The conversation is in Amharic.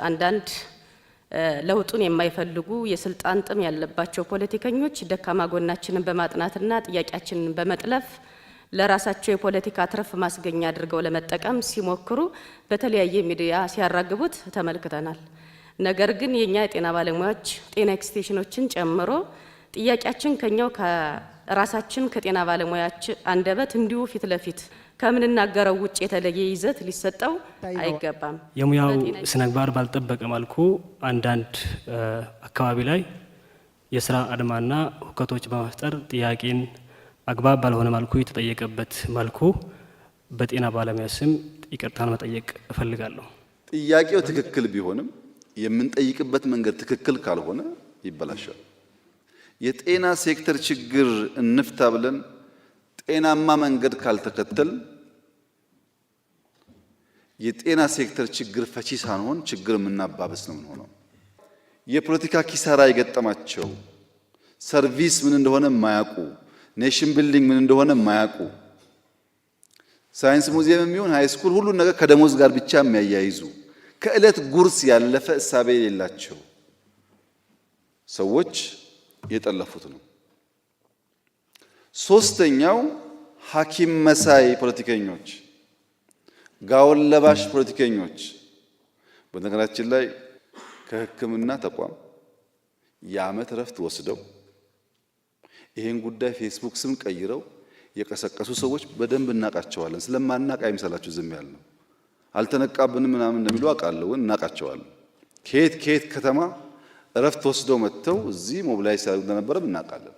አንዳንድ ለውጡን የማይፈልጉ የስልጣን ጥም ያለባቸው ፖለቲከኞች ደካማ ጎናችንን በማጥናትና ጥያቄያችንን በመጥለፍ ለራሳቸው የፖለቲካ ትርፍ ማስገኛ አድርገው ለመጠቀም ሲሞክሩ በተለያየ ሚዲያ ሲያራግቡት ተመልክተናል። ነገር ግን የኛ የጤና ባለሙያዎች ጤና ኤክስቴንሽኖችን ጨምሮ ጥያቄያችን ከኛው ከራሳችን ከጤና ባለሙያችን አንደበት እንዲሁ ፊት ለፊት ከምንናገረው ውጭ የተለየ ይዘት ሊሰጠው አይገባም። የሙያው ስነግባር ባልጠበቀ መልኩ አንዳንድ አካባቢ ላይ የስራ አድማና ሁከቶች በመፍጠር ጥያቄን አግባብ ባልሆነ መልኩ የተጠየቀበት መልኩ በጤና ባለሙያ ስም ይቅርታን መጠየቅ እፈልጋለሁ። ጥያቄው ትክክል ቢሆንም የምንጠይቅበት መንገድ ትክክል ካልሆነ ይበላሻል። የጤና ሴክተር ችግር እንፍታ ብለን ጤናማ መንገድ ካልተከተል የጤና ሴክተር ችግር ፈቺ ሳንሆን ችግር የምናባበስ ነው የምንሆነው። የፖለቲካ ኪሳራ የገጠማቸው ሰርቪስ ምን እንደሆነ የማያውቁ ኔሽን ቢልዲንግ ምን እንደሆነ የማያውቁ ሳይንስ ሙዚየም የሚሆን ሃይ ስኩል ሁሉን ነገር ከደሞዝ ጋር ብቻ የሚያያይዙ ከእለት ጉርስ ያለፈ እሳቤ የሌላቸው ሰዎች የጠለፉት ነው። ሶስተኛው ሐኪም መሳይ ፖለቲከኞች፣ ጋውን ለባሽ ፖለቲከኞች በነገራችን ላይ ከሕክምና ተቋም የዓመት ረፍት ወስደው ይሄን ጉዳይ ፌስቡክ ስም ቀይረው የቀሰቀሱ ሰዎች በደንብ እናቃቸዋለን። ስለማናቅ አይምሰላችሁ ዝም ያልነው አልተነቃብንም ምናምን እንደሚሉ አውቃለሁ፣ ግን እናቃቸዋለን። ከየት ከተማ እረፍት ወስደው መጥተው እዚህ ሞቢላይዝ ያደርጉ እንደነበረም እናውቃለን።